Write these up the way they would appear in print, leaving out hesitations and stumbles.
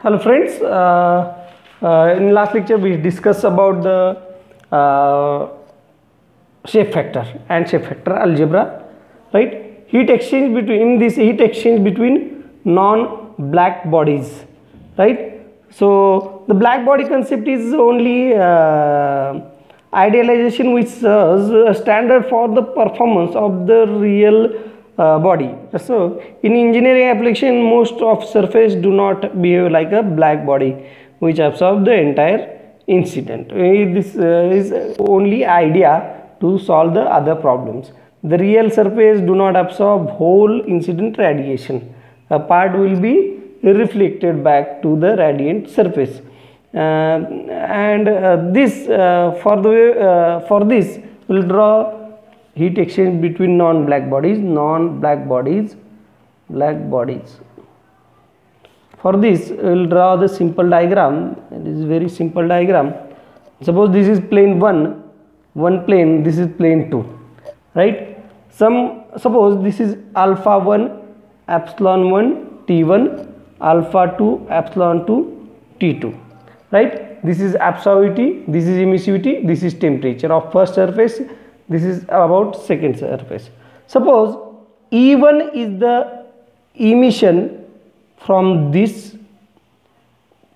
Hello friends, in last lecture we discussed about the shape factor and shape factor algebra, right? Heat exchange between non-black bodies, right? So the black body concept is only idealization which serves a standard for the performance of the real body. So in engineering application, most of surface do not behave like a black body which absorb the entire incident. This is only idea to solve the other problems. The real surface do not absorb whole incident radiation. A part will be reflected back to the radiant surface. For this we'll draw heat exchange between black bodies. For this we'll draw the simple diagram. It is very simple diagram. Suppose this is plane 1 plane, this is plane 2, right? Suppose this is alpha 1 epsilon 1 T1, alpha 2 epsilon 2 T2, right? This is absorptivity, this is emissivity, this is temperature of first surface, this is about second surface. Suppose E1 is the emission from this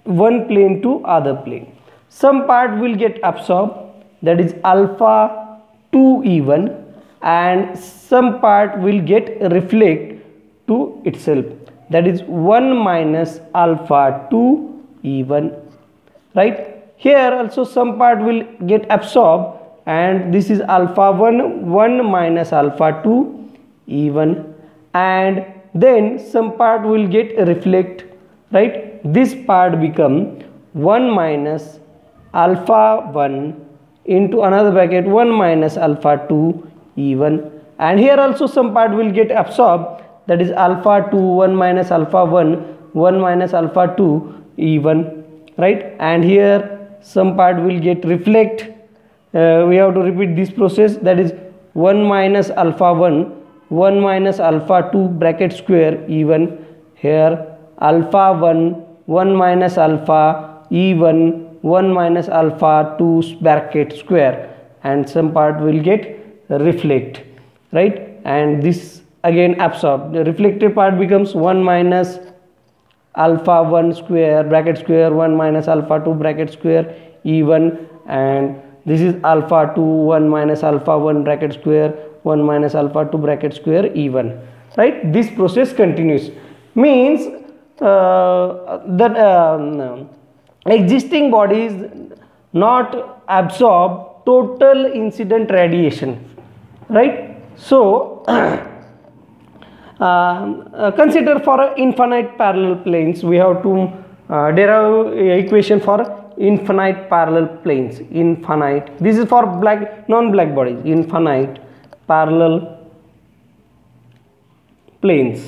one plane to other plane. Some part will get absorbed, that is alpha 2 E1, and some part will get reflect to itself, that is 1 minus alpha 2 E1, right? Here also some part will get absorbed, and this is alpha 1 minus alpha 2 E1, and then some part will get reflect, right? This part become 1 minus alpha 1 into another bracket 1 minus alpha 2 E1, and here also some part will get absorbed, that is alpha 2 1 minus alpha 1 minus alpha 2 E1, right? And here some part will get reflect. We have to repeat this process, that is 1 minus alpha 1 minus alpha 2 bracket square E1, here alpha 1 minus alpha E1 1 minus alpha 2 bracket square, and some part will get reflect, right? And this again absorb. The reflected part becomes 1 minus alpha 1 square bracket square 1 minus alpha 2 bracket square E1, and this is alpha 2 1 minus alpha 1 bracket square 1 minus alpha 2 bracket square E1, right? This process continues, means that existing bodies not absorb total incident radiation, right? So consider for infinite parallel planes, we have to derive equation for infinite parallel planes. Infinite, this is for non-black bodies. Infinite parallel planes,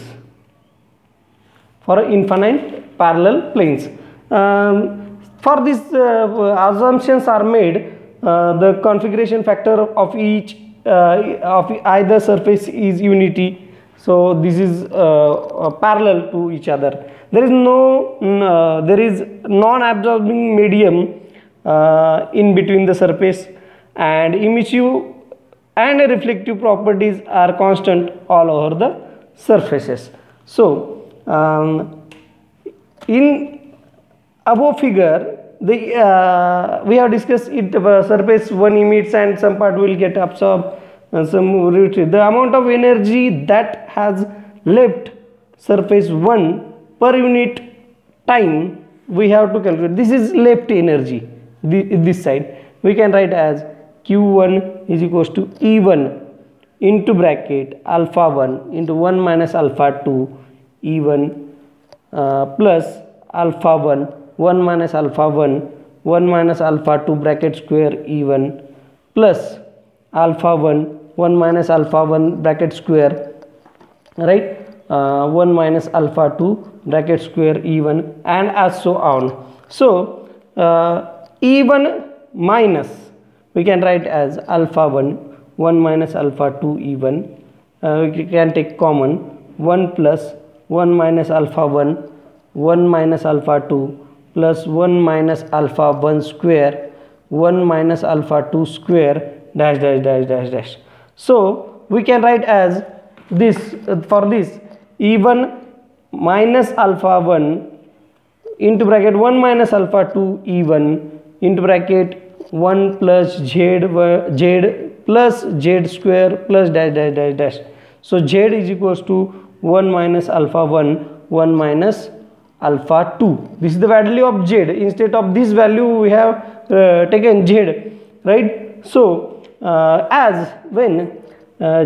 for infinite parallel planes. For this assumptions are made, the configuration factor of each of either surface is unity, so this is parallel to each other. There is non-absorbing medium in between the surface, and emissive and reflective properties are constant all over the surfaces. So in above figure, we have discussed it. Surface 1 emits and some part will get absorbed, some retreat. The amount of energy that has left surface 1 per unit time we have to calculate. This is left energy. This side we can write as Q1 is equals to E1 into bracket alpha 1 into 1 minus alpha 2 E1 plus alpha 1 minus alpha 1 minus alpha 2 bracket square E1 plus alpha 1 minus alpha 1 bracket square, right? 1 minus alpha 2 bracket square E1, and as so on. So E1 minus we can write as alpha 1 minus alpha 2 E1, we can take common 1 plus 1 minus alpha 1 1 minus alpha 2 plus 1 minus alpha 1 square 1 minus alpha 2 square dash dash dash dash dash. So we can write as this for this E1 minus alpha 1 into bracket 1 minus alpha 2 E1 into bracket 1 plus z plus z square plus dash dash dash dash. So z is equals to 1 minus alpha 1 1 minus alpha 2. This is the value of z. Instead of this value we have taken z, right? So as when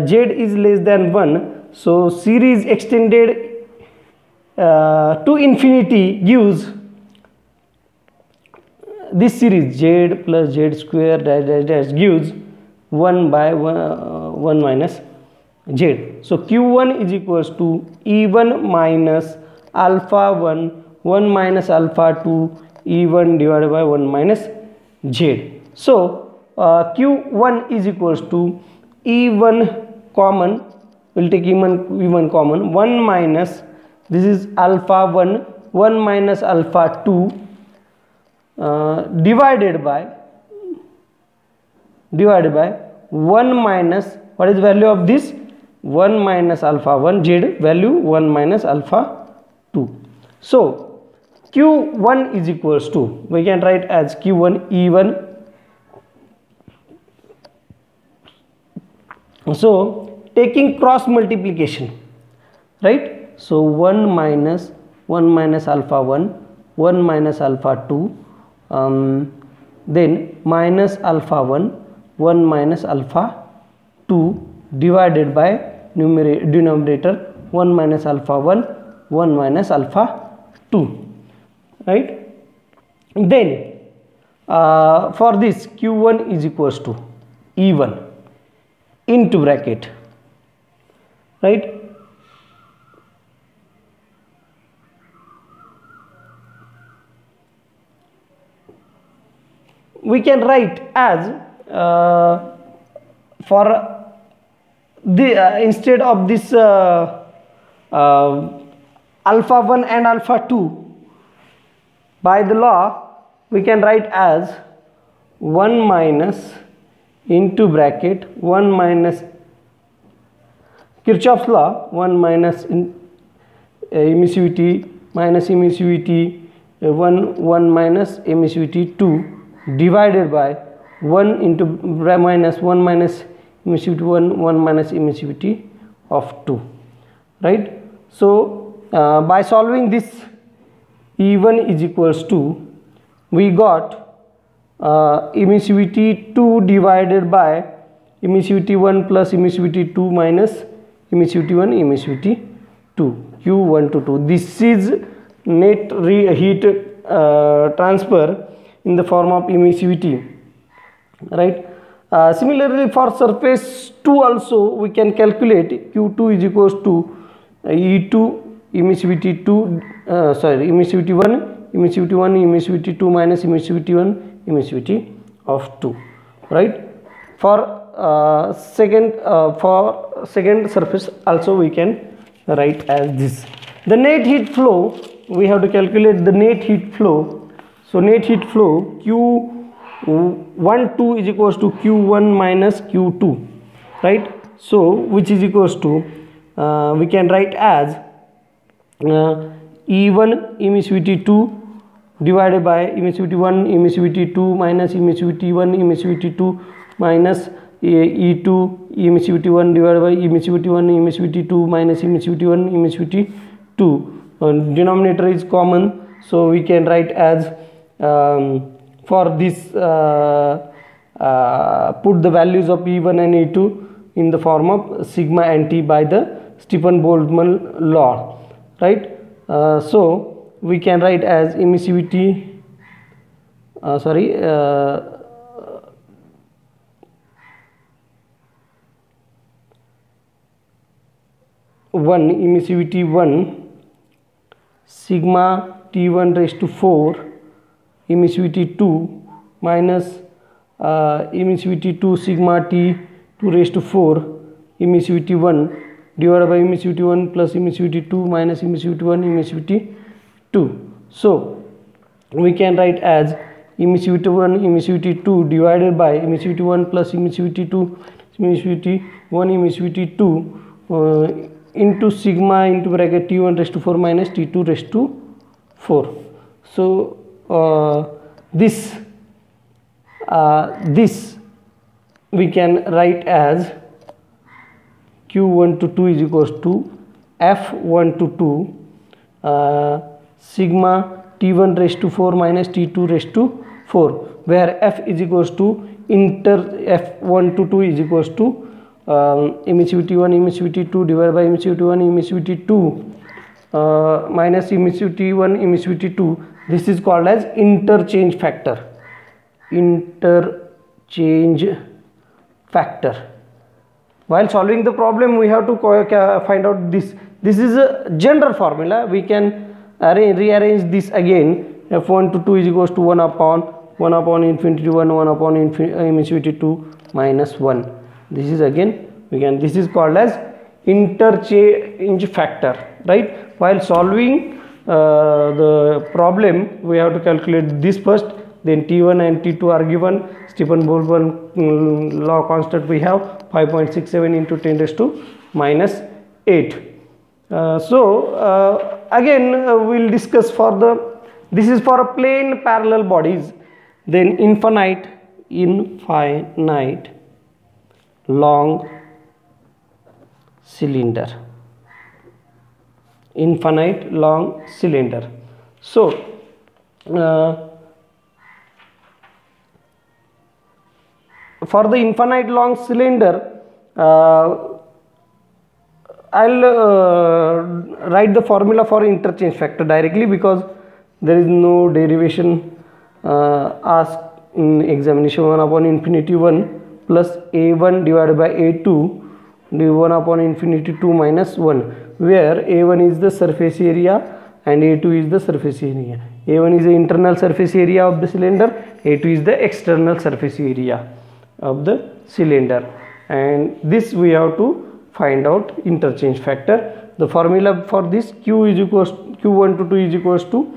z is less than 1, so series extended to infinity gives this series z plus z square dash dash dash gives 1 by 1 minus z. So q1 is equals to E1 minus alpha 1 1 minus alpha 2 E1 divided by 1 minus z. So q1 is equals to E1 common, we'll take E1 common, 1 minus, this is alpha 1 1 minus alpha 2 divided by 1 minus, what is the value of this? 1 minus alpha 1 z value 1 minus alpha 2. So q1 is equals to, we can write as q1 E1. So taking cross multiplication, right? So 1 minus alpha 1 1 minus alpha 2 then minus alpha 1 1 minus alpha 2 divided by denominator 1 minus alpha 1 1 minus alpha 2, right? Then for this q1 is equals to E1 into bracket, right? We can write as for the instead of this alpha 1 and alpha 2, by the law we can write as 1 minus into bracket 1 minus Kirchhoff's law, 1 minus emissivity minus emissivity 1 minus emissivity 2 divided by 1 into minus 1 minus emissivity 1 minus emissivity of 2, right? So by solving this E1 is equals to, we got emissivity 2 divided by emissivity 1 plus emissivity 2 minus emissivity 1 emissivity 2 q1 to 2. This is net heat transfer in the form of emissivity, right? Similarly for surface 2 also we can calculate q2 is equals to E2 emissivity 2 emissivity 1 emissivity 1 emissivity 2 minus emissivity 1 emissivity of 2, right? For second surface also we can write as this. The net heat flow, we have to calculate the net heat flow. So net heat flow q12 is equals to q1 minus q2, right? So which is equals to we can write as E1 emissivity 2 divided by emissivity 1 emissivity 2 minus emissivity 1 emissivity 2 minus E2 emissivity 1 divided by emissivity 1 emissivity 2 minus emissivity 1 emissivity 2. Denominator is common, so we can write as for this put the values of E1 and E2 in the form of sigma and T by the Stefan-Boltzmann law, right? So we can write as emissivity 1 emissivity 1 sigma T1 raised to 4 emissivity 2 minus emissivity 2 sigma T2 raised to 4 emissivity 1 divided by emissivity 1 plus emissivity 2 minus emissivity 1 emissivity 2. So we can write as emissivity 1 emissivity 2 divided by emissivity 1 plus emissivity 2 emissivity 1 emissivity 2 into sigma into bracket T1 raised to 4 minus T2 raised to 4. So this we can write as Q1 to 2 is equals to F1 to 2 sigma T1 raised to 4 minus T2 raised to 4, where F is equals to F1 to 2 is equals to emissivity 1 emissivity 2 divided by emissivity 1 emissivity 2 minus emissivity 1 emissivity 2. This is called as interchange factor. Interchange factor. While solving the problem, we have to find out this. This is a general formula. We can rearrange this again. F1 to 2 is equals to 1 upon infinity 1 upon emissivity 2 minus 1. This is again this is called as interchange factor, right? While solving the problem, we have to calculate this first, then T1 and T2 are given. Stephen Boltzmann law constant we have 5.67 into 10 raised to minus 8. Again we'll discuss for this is for a plane parallel bodies, then infinite long cylinder. Infinite long cylinder. So for the infinite long cylinder, I'll write the formula for interchange factor directly, because there is no derivation asked in examination. 1 upon infinity 1 plus a1 divided by a2 1 upon infinity 2 minus 1, where a1 is the surface area and a2 is the surface area. a1 is the internal surface area of the cylinder, a2 is the external surface area of the cylinder, and this we have to find out interchange factor. The formula for this Q1 to 2 is equals to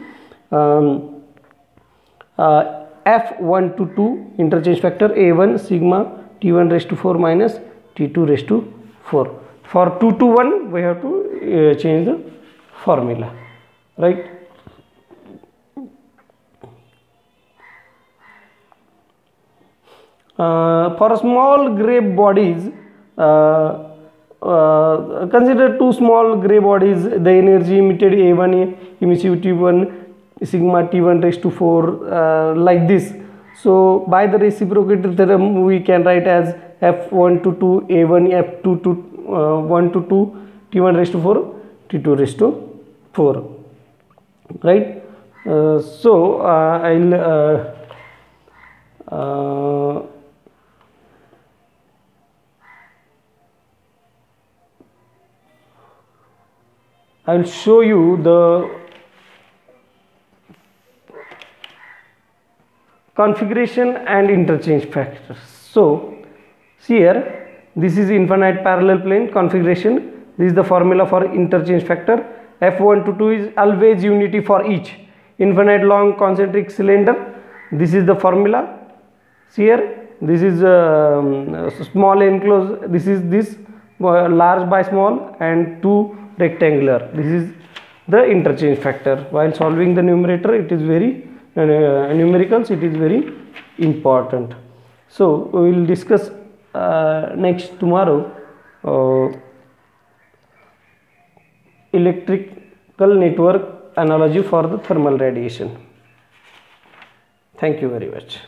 F1 to 2 interchange factor A1 sigma T1 raised to 4 minus T2 raised to 4. For 2 to 1 we have to change the formula, right? For small gray bodies, consider two small gray bodies. The energy emitted A1 emissivity 1 sigma T1 raised to 4 like this. So by the reciprocity theorem we can write as F1 to 2 A1 F2 to 1 to 2 T1 raised to 4 T2 raised to 4, right? I will show you the configuration and interchange factors. So here this is infinite parallel plane configuration. This is the formula for interchange factor. F1 to 2 is always unity for each. Infinite long concentric cylinder, this is the formula. Here this is small enclosed, this is this large by small and 2 rectangular. This is the interchange factor. While solving the numerator, it is very numericals, it is very important. So we will discuss next tomorrow electrical network analogy for the thermal radiation. Thank you very much.